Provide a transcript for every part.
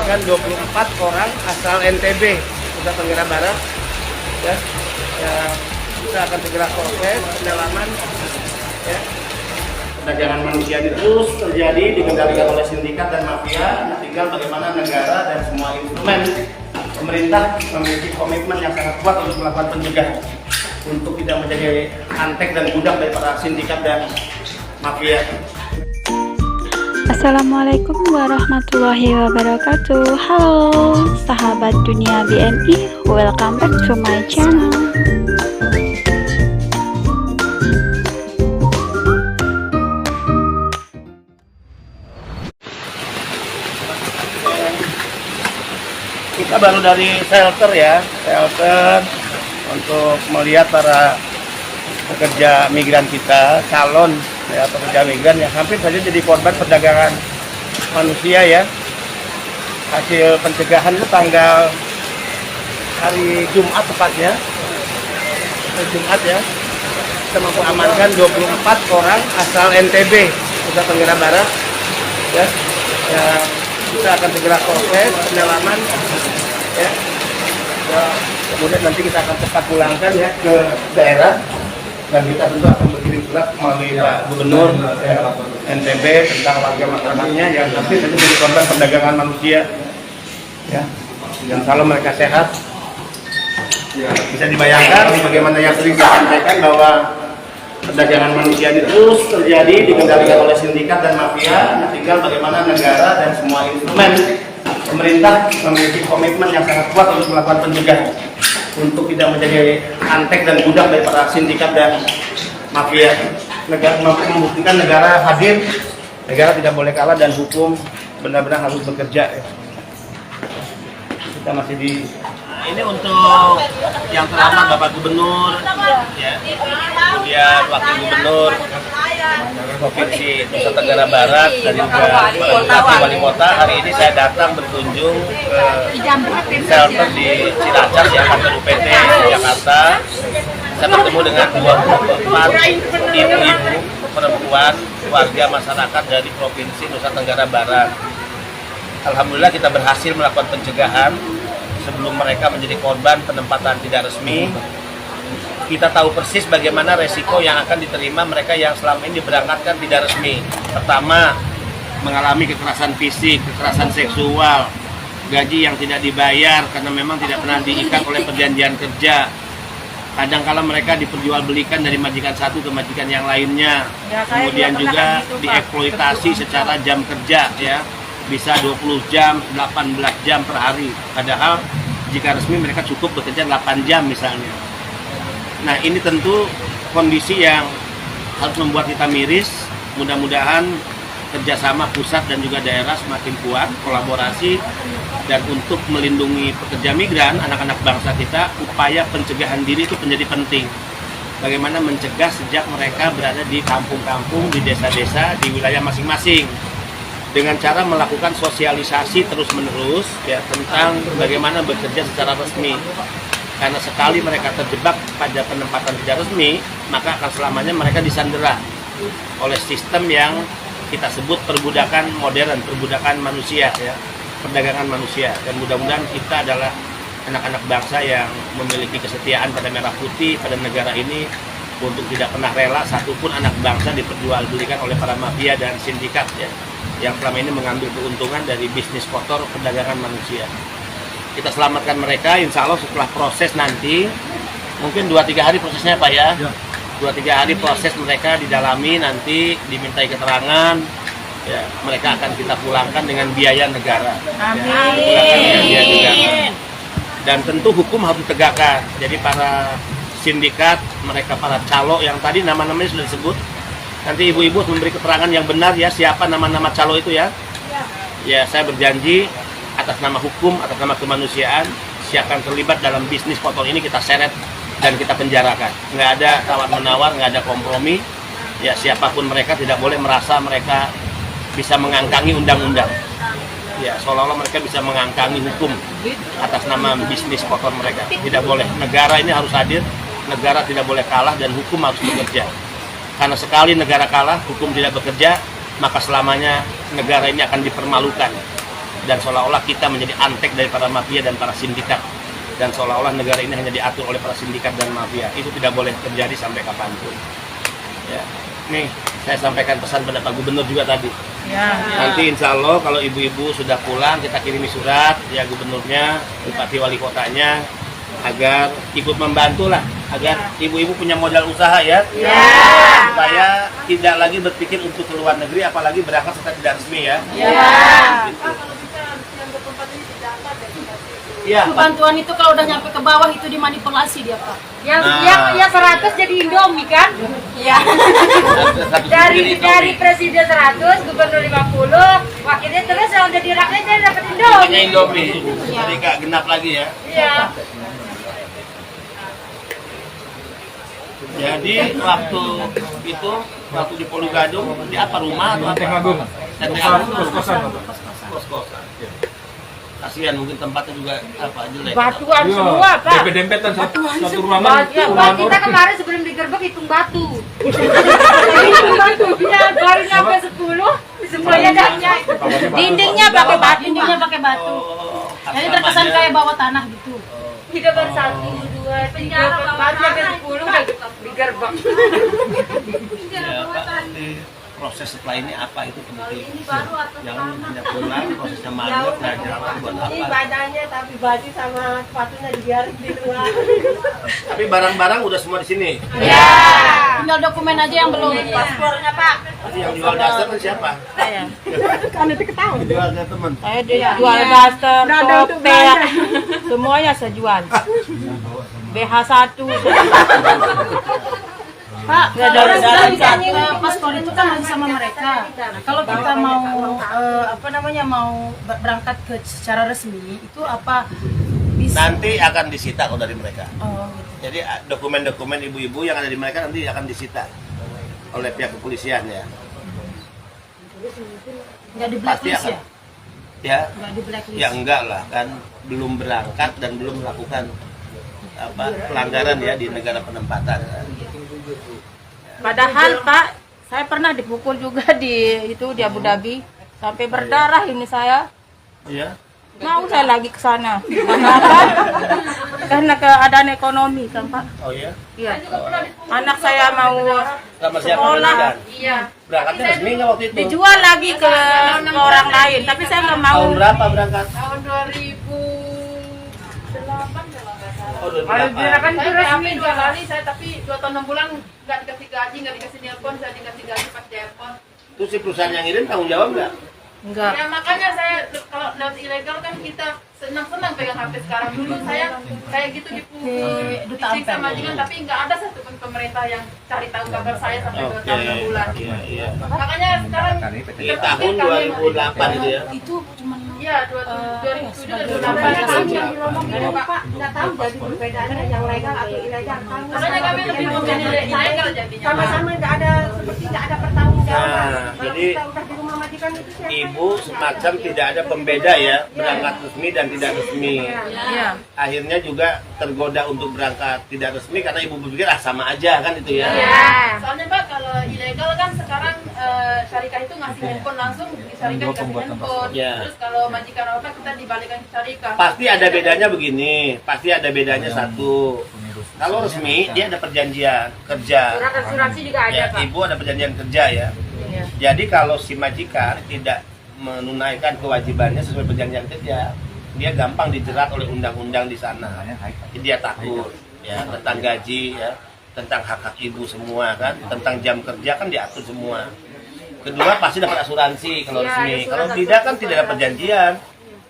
mengamankan 24 orang asal NTB, Nusa Tenggara Barat. Ya, kita akan segera proses pendalaman. Ya. Perdagangan manusia ini terus terjadi dikendalikan oleh sindikat dan mafia. Tinggal bagaimana negara dan semua instrumen pemerintah memiliki komitmen yang sangat kuat untuk melakukan pencegahan, untuk tidak menjadi antek dan budak dari para sindikat dan mafia. Assalamualaikum warahmatullahi wabarakatuh. Halo sahabat dunia BNI, welcome back to my channel. Kita baru dari shelter ya, shelter untuk melihat para pekerja migran kita, calon ya, pekerja migran yang hampir saja jadi korban perdagangan manusia ya. Hasil pencegahan itu tanggal hari Jumat tepatnya, hari Jumat ya, kita mampu amankan 24 orang asal NTB, Nusa Tenggara Barat ya. Kita akan segera proses pendalaman ya. Kemudian nanti kita akan cepat pulangkan ya ke daerah, dan kita tentu akan berkirim surat melalui Pak Gubernur NTB tentang warga masyarakatnya yang hampir saja menjadi korban perdagangan manusia ya. Dan kalau mereka sehat, bisa dibayangkan bagaimana yang sering disampaikan bahwa perdagangan manusia ini terus terjadi dikendalikan oleh sindikat dan mafia. Tinggal bagaimana negara dan semua instrumen pemerintah memiliki komitmen yang sangat kuat untuk melakukan pencegahan, untuk tidak menjadi antek dan budak dari para sindikat dan mafia. Negara membuktikan negara hadir, negara tidak boleh kalah, dan hukum benar-benar harus bekerja. Kita masih di ini untuk yang terhormat Bapak Gubernur, ya, kemudian Wakil Gubernur Provinsi Nusa Tenggara Barat, dan juga Bupati Wali Kota. Hari ini saya datang berkunjung ke shelter di Cilacap ya, kantor UPT Jakarta. Saya bertemu dengan 24 ibu-ibu perempuan warga masyarakat dari Provinsi Nusa Tenggara Barat. Alhamdulillah kita berhasil melakukan pencegahan sebelum mereka menjadi korban penempatan tidak resmi. Kita tahu persis bagaimana resiko yang akan diterima mereka yang selama ini diberangkatkan tidak resmi. Pertama, mengalami kekerasan fisik, kekerasan seksual, gaji yang tidak dibayar karena memang tidak pernah diikat oleh perjanjian kerja. Kadang-kala mereka diperjualbelikan dari majikan satu ke majikan yang lainnya. Kemudian juga dieksploitasi secara jam kerja ya. Bisa 20 jam, 18 jam per hari. Padahal jika resmi mereka cukup bekerja 8 jam misalnya. Nah, ini tentu kondisi yang harus membuat kita miris. Mudah-mudahan kerjasama pusat dan juga daerah semakin kuat, kolaborasi, dan untuk melindungi pekerja migran, anak-anak bangsa kita, upaya pencegahan diri itu menjadi penting. Bagaimana mencegah sejak mereka berada di kampung-kampung, di desa-desa, di wilayah masing-masing, dengan cara melakukan sosialisasi terus-menerus ya tentang bagaimana bekerja secara resmi. Karena sekali mereka terjebak pada penempatan tidak resmi, maka akan selamanya mereka disandera oleh sistem yang kita sebut perbudakan modern, perbudakan manusia ya, perdagangan manusia. Dan mudah-mudahan kita adalah anak-anak bangsa yang memiliki kesetiaan pada merah putih, pada negara ini, untuk tidak pernah rela satupun anak bangsa diperjualbelikan oleh para mafia dan sindikat ya, yang selama ini mengambil keuntungan dari bisnis kotor perdagangan manusia. Kita selamatkan mereka, insya Allah setelah proses nanti, mungkin 2-3 hari prosesnya Pak ya, 2-3 hari proses mereka didalami, nanti dimintai keterangan, ya, mereka akan kita pulangkan dengan biaya negara. Amin. Ya, biaya negara. Dan tentu hukum harus ditegakkan, jadi para sindikat, mereka para calo yang tadi nama-namanya sudah disebut, nanti ibu-ibu memberi keterangan yang benar ya, siapa nama-nama calo itu ya. Ya, saya berjanji atas nama hukum, atas nama kemanusiaan, siapa yang terlibat dalam bisnis kotor ini kita seret dan kita penjarakan. Nggak ada tawar-menawar, nggak ada kompromi. Ya, siapapun mereka tidak boleh merasa mereka bisa mengangkangi undang-undang. Ya, seolah-olah mereka bisa mengangkangi hukum atas nama bisnis kotor mereka. Tidak boleh. Negara ini harus hadir, negara tidak boleh kalah, dan hukum harus bekerja. Karena sekali negara kalah, hukum tidak bekerja, maka selamanya negara ini akan dipermalukan dan seolah-olah kita menjadi antek dari para mafia dan para sindikat, dan seolah-olah negara ini hanya diatur oleh para sindikat dan mafia. Itu tidak boleh terjadi sampai kapanpun. Ya. Nih, saya sampaikan pesan pada Pak Gubernur juga tadi. Nanti insya Allah kalau ibu-ibu sudah pulang, kita kirimi surat ya gubernurnya, bupati wali kotanya, agar ikut membantu lah, agar ibu-ibu punya modal usaha ya, supaya tidak lagi berpikir untuk ke luar negeri, apalagi berangkat setelah tidak resmi ya. Gitu. Iya. Bantuan itu kalau udah nyampe ke bawah itu dimanipulasi dia, Pak. Yang 100 jadi Indomie kan? Iya. Dari presiden 100, gubernur 50, wakilnya terus yang jadi rakyat dia dapat Indomie. Makanya Indomie, jadi gak genap lagi ya. Iya. Jadi waktu itu, waktu di Polu Gadung, di apa rumah atau apa? Lenteng Agung. Kos-kosan. Kasihan mungkin tempatnya juga apa jelek. Batuan semua, Pak. Dempet-dempetan satu ruangan. Pak, kita kemarin sebelum digerbek hitung batu. Hitung batu. Ya, baru nyampe 10, semuanya dapnya. Dindingnya pakai batu, dindingnya pakai batu. Jadi terkesan kayak bawah tanah gitu. Kita baru 1, 2, 3, 4, sampai 10 udah digerbek. Ya, Pak, nanti proses setelah ini apa itu penting. Jangan hanya pulang, prosesnya mandek, belajar apa buat Ini apa. badannya tapi baju sama sepatunya dibiarin di luar. Tapi barang-barang udah semua di sini. Tinggal dokumen aja yang belum. Paspornya, Pak. Nanti yang jual daster kan siapa? Saya. Kan itu ketahuan. Jualnya teman. Saya jual daster, topeng, semuanya saya jual. BH1. Pak, paspor itu kan harus sama mereka. Nah, kalau kita mau mau berangkat ke secara resmi itu apa bisa? Nanti akan disita kok dari mereka. Oh, gitu. Jadi dokumen-dokumen ibu-ibu yang ada di mereka nanti akan disita oleh pihak kepolisian ya. Nggak di Pasti blacklist akan. ya? Ya, Nggak di blacklist. ya enggak lah kan belum berangkat dan belum melakukan pelanggaran ya di negara penempatan. Padahal Pak, saya pernah dipukul juga di Abu Dhabi sampai berdarah ini saya. Iya. Mau saya lagi ke sana. Karena apa? Karena keadaan ekonomi kan Pak. Oh iya. Iya. Anak saya mau Sama siapa sekolah. kan? Iya. Berangkatnya resmi nggak waktu itu? Dijual lagi ke orang lain, tapi saya nggak mau. Tahun berapa berangkat? Tahun 2008 kalau nggak salah. Oh, 2008. Itu resmi 2 kali saya, tapi 2 tahun 6 bulan nggak dikasih gaji, nggak dikasih nelpon, saya dikasih gaji pas di airport. Terus si perusahaan yang ngirim tanggung jawab nggak? Enggak. Ya makanya saya kalau lewat ilegal kan kita senang-senang pegang HP sekarang. Dulu saya kayak gitu disiksa majikan, tapi nggak ada satupun pemerintah yang cari tahu kabar saya sampai 2 tahun 6 bulan. Iya. Makanya sekarang Di tahun 2008 itu ya. Itu cuma iya 2007 dan 2008 yang ngomongin Pak nggak tahu jadi perbedaannya yang legal atau ilegal. Makanya kami lebih memilih ilegal jadinya. Sama-sama nggak ada seperti nggak ada pertanggungjawaban. Nah, Kalau jadi kita udah di rumah majikan itu siapa? Ibu semacam tidak ada pembeda ya berangkat resmi dan tidak resmi. Iya. Akhirnya juga tergoda untuk berangkat tidak resmi karena ibu berpikir sama aja kan itu ya. Iya. Soalnya Pak kalau ilegal kan sekarang syarikat itu ngasih handphone langsung di syarikat dikasih handphone. Ya. Terus kalau majikan apa kita dibalikan ke syarikat. Pasti ada bedanya begini, pasti ada bedanya satu. Kalau resmi dia ada perjanjian kerja. Surat asuransi juga ada Ya, Pak. ibu ada perjanjian kerja ya. Jadi kalau si majikan tidak menunaikan kewajibannya sesuai perjanjian kerja, dia gampang dijerat oleh undang-undang di sana. Jadi dia takut ya tentang gaji ya, tentang hak-hak ibu semua kan, tentang jam kerja kan diatur semua. Kedua pasti dapat asuransi kalau resmi. Kalau tidak kan tidak ada perjanjian.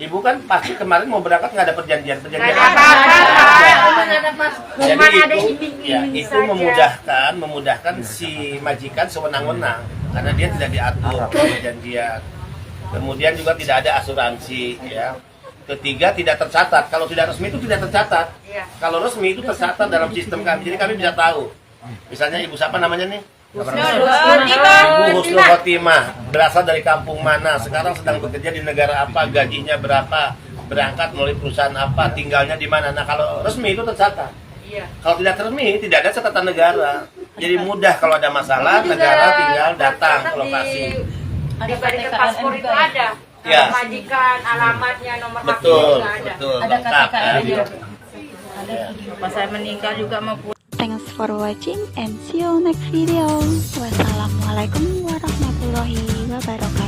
Ibu kan pasti kemarin mau berangkat nggak ada perjanjian Nggak ada apa-apa. Jadi itu memudahkan si majikan sewenang-wenang karena dia tidak diatur perjanjian. Kemudian juga tidak ada asuransi ya. Ketiga tidak tercatat. Kalau tidak resmi itu tidak tercatat. Kalau resmi itu tercatat dalam sistem kami. Jadi kami bisa tahu. Misalnya ibu siapa namanya nih? Bu Husnul Khotimah, berasal dari kampung mana, sekarang sedang bekerja di negara apa, gajinya berapa, berangkat melalui perusahaan apa, tinggalnya di mana. Nah kalau resmi itu tercatat. Kalau tidak resmi tidak ada catatan negara. Jadi mudah kalau ada masalah negara tinggal datang ke lokasi. Di paspor itu ada. Ya. majikan, alamatnya, nomor HP Betul, nggak ada. betul. Ada Lengkap, KTK kan? aja. Pas saya meninggal juga mau Thanks for watching and see you next video. Wassalamualaikum warahmatullahi wabarakatuh.